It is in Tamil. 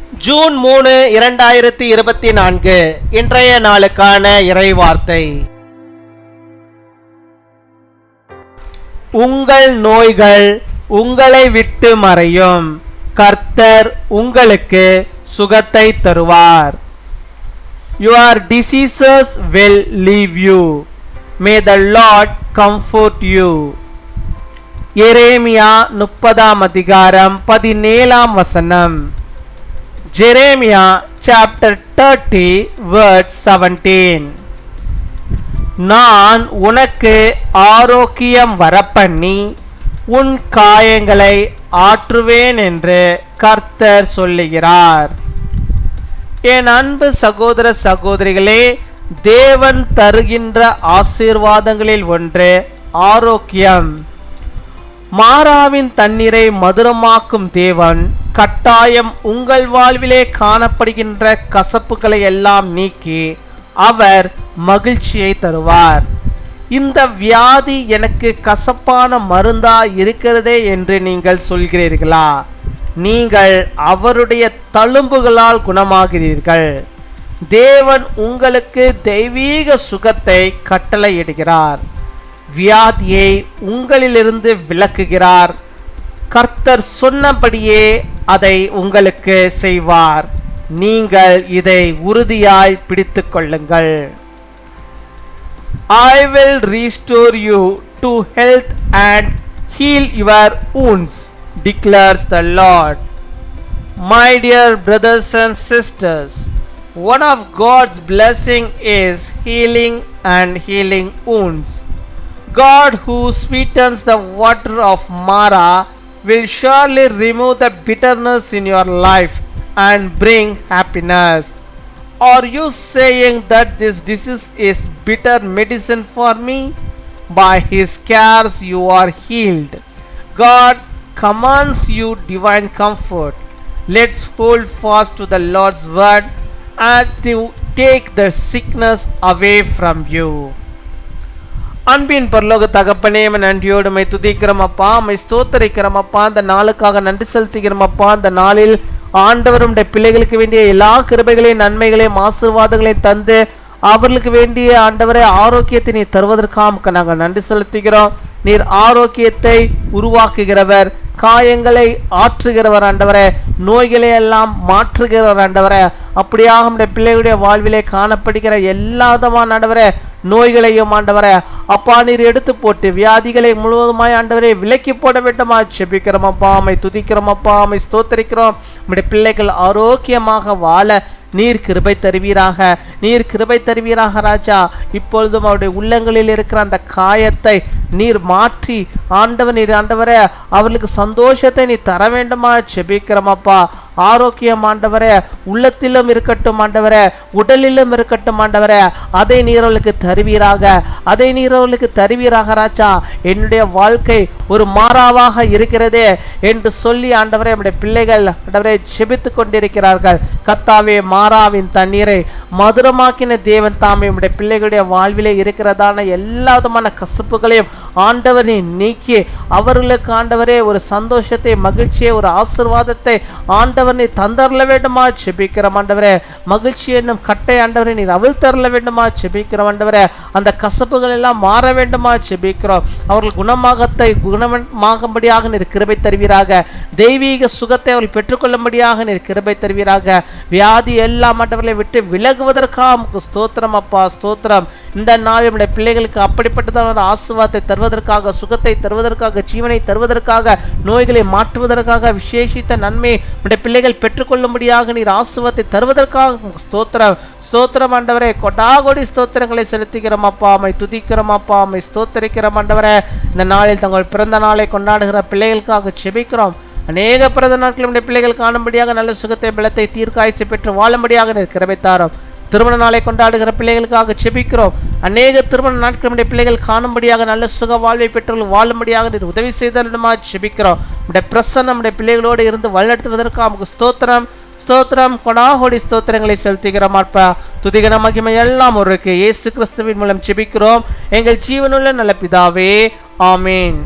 ஜூன் 3, 2024 இன்றைய நாளுக்கான இறைவார்த்தை. உங்கள் நோய்கள் உங்களை விட்டு மறையும், கர்த்தர் உங்களுக்கு சுகத்தை தருவார். Your diseases will leave you. May the Lord comfort you. எரேமியா 30 அதிகாரம் 17 ஜெரேமியா chapter 30 verse 17. நான் உனக்கு ஆரோக்கியம் வரப்பண்ணி உன் காயங்களை ஆற்றுவேன் என்று கர்த்தர் சொல்லுகிறார். என் அன்பு சகோதர சகோதரிகளே, தேவன் தருகின்ற ஆசீர்வாதங்களில் ஒன்று ஆரோக்கியம். மாறாவின் தண்ணீரை மதுரமாக்கும் தேவன் கட்டாயம் உங்கள் வாழ்விலே காணப்படுகின்ற கசப்புகளை எல்லாம் நீக்கி அவர் மகிழ்ச்சியை தருவார். இந்த வியாதி எனக்கு கசப்பான மருந்தா இருக்கிறதே என்று நீங்கள் சொல்கிறீர்களா? நீங்கள் அவருடைய தழும்புகளால் குணமாகிறீர்கள். தேவன் உங்களுக்கு தெய்வீக சுகத்தை கட்டளையிடுகிறார். வியாதியை உங்களிலிருந்து விலக்குகிறார். கர்த்தர் சொன்னபடியே அதை உங்களுக்கு செய்வார். நீங்கள் இதை உறுதியாய் பிடித்துக் கொள்ளுங்கள். I will restore you to health and heal your wounds, declares the Lord. My dear brothers and sisters, one of God's blessing is healing and healing wounds. God who sweetens the water of Mara will surely remove the bitterness in your life and bring happiness. Are you saying that this disease is bitter medicine for me? By his cares you are healed. God commands you divine comfort. Let's hold fast to the Lord's word and to take the sickness away from you. அன்பின் பரலோக தகப்பனே, நன்றியோடு மை துதிக்கிறோம் அப்பா, மை ஸ்தோத்தரிக்கிறோம் அப்பா. அந்த நாளுக்காக நன்றி செலுத்துகிறோம் அப்பா. அந்த நாளில் ஆண்டவருடைய பிள்ளைகளுக்கு வேண்டிய எல்லா கிருபைகளையும் நன்மைகளையும் ஆசீர்வாதங்களையும் தந்து அவர்களுக்கு வேண்டிய ஆண்டவரை ஆரோக்கியத்தை நீ தருவதற்காக நாங்கள் நன்றி செலுத்துகிறோம். நீர் ஆரோக்கியத்தை உருவாக்குகிறவர், காயங்களை ஆற்றுகிறவர் ஆண்டவரே, நோய்களை எல்லாம் மாற்றுகிறவர் ஆண்டவரே. அப்படியாக நம்முடைய பிள்ளைகளுடைய வாழ்விலே காணப்படுகிற எல்லா விதமான ஆண்டவரே நோய்களையும் ஆண்டவரே அப்பா நீர் எடுத்து போட்டு வியாதிகளை முழுவதுமாய் ஆண்டவரே விலக்கி போட வேண்டுமா செபிக்கிறோம் அப்பா. அம்மை துதிக்கிறோம் அப்பா, அம்மை ஸ்தோத்தரிக்கிறோம். நம்முடைய பிள்ளைகள் ஆரோக்கியமாக வாழ நீர் கிருபை தருவீராக, நீர் கிருபை தருவீராக ராஜா. இப்பொழுதும் அவருடைய உள்ளங்களில் இருக்கிற அந்த காயத்தை நீர் மாற்றி ஆண்டவர் நீர் ஆண்டவரே அவர்களுக்கு சந்தோஷத்தை நீ தர வேண்டுமா செபிக்கிறோம் அப்பா. ஆரோக்கியம் ஆண்டவரே உள்ளத்திலும் இருக்கட்டும் ஆண்டவரே, உடலிலும் இருக்கட்டும் ஆண்டவரே. அதை நீர் அவளுக்கு தருவீராக, அதை நீர் அவளுக்கு தருவீராக ராஜா. என்னுடைய வாழ்க்கை ஒரு மாறாவாக இருக்கிறதே என்று சொல்லி ஆண்டவரே நம்முடைய பிள்ளைகள் ஆண்டவரே செபித்து கொண்டிருக்கிறார்கள். கத்தாவே, மாறாவின் தண்ணீரை மதுரமாக்கின தேவன் தாமே நம்முடைய பிள்ளைகளுடைய வாழ்விலே இருக்கிறதான எல்லா விதமான கசப்புகளையும் ஆண்டவரை நீக்கி அவர்களுக்கு ஆண்டவரே ஒரு சந்தோஷத்தை, மகிழ்ச்சியை, ஒரு ஆசீர்வாதத்தை ஆண்டவரை தந்தரல வேண்டுமா செபிக்கிறோம் ஆண்டவரே. மகிழ்ச்சி என்னும் கட்டை ஆண்டவரை நீர் அவிழ் தரல வேண்டுமா செபிக்கிறோம் ஆண்டவரே. அந்த கசப்புகள் எல்லாம் மாற வேண்டுமா செபிக்கிறோம். அவர்கள் குணமாகும்படியாக நீர் கிருபை தருவீராக. தெய்வீக சுகத்தை அவர்கள் பெற்றுக்கொள்ளும்படியாக நீர் கிருபை தருவீராக. வியாதி எல்லாம் ஆண்டவர்களை விட்டு விலகுவதற்காக ஸ்தோத்திரம் அப்பா, ஸ்தோத்திரம். இந்த நாள் நம்முடைய பிள்ளைகளுக்கு அப்படிப்பட்டதான ஆசீர்வாதத்தை தருவதற்காக, சுகத்தை தருவதற்காக, ஜீவனை தருவதற்காக, நோய்களை மாற்றுவதற்காக, விசேஷித்த நன்மை நம்முடைய பிள்ளைகள் பெற்றுக்கொள்ளும்படியாக நீர் ஆசீர்வாதத்தை தருவதற்காக ஸ்தோத்திரம், ஸ்தோத்திரம் ஆண்டவரே. கொடாகோடி ஸ்தோத்திரங்களை செலுத்துகிறோம் அப்பா, அம்மை துதிக்கிறோம் அப்பா, அம்மை ஸ்தோத்தரிக்கிறோம் ஆண்டவரே. இந்த நாளில் தங்கள் பிறந்த நாளை கொண்டாடுகிற பிள்ளைகளுக்காக செபிக்கிறோம். அநேக பிறந்த நாட்கள் நம்முடைய பிள்ளைகள் காணும்படியாக நல்ல சுகத்தை, பலத்தை, தீர்க்காய்ச்சி பெற்று வாழும்படியாக நீர் கிருபை தாரும். திருமண நாளை கொண்டாடுகிற பிள்ளைகளுக்காக செபிக்கிறோம். அநேக திருமண நாட்கள் நம்முடைய பிள்ளைகள் காணும்படியாக நல்ல சுக வாழ்வை பெற்றவர்கள் வாழும்படியாக நீர் உதவி செய்தலுமா செபிக்கிறோம். நம்முடைய பிரசன்னம் நம்முடைய பிள்ளைகளோடு இருந்து வழிநடத்துவதற்கு நமக்கு ஸ்தோத்திரம், ஸ்தோத்திரம், கொடாகோடி ஸ்தோத்திரங்களை செலுத்துகிறோம் அப்பா. துதிகன மகிமை எல்லாம் ஒருக்கு இயேசு கிறிஸ்துவின் மூலம் செபிக்கிறோம் எங்கள் ஜீவனுள்ள நல்ல பிதாவே, ஆமீன்.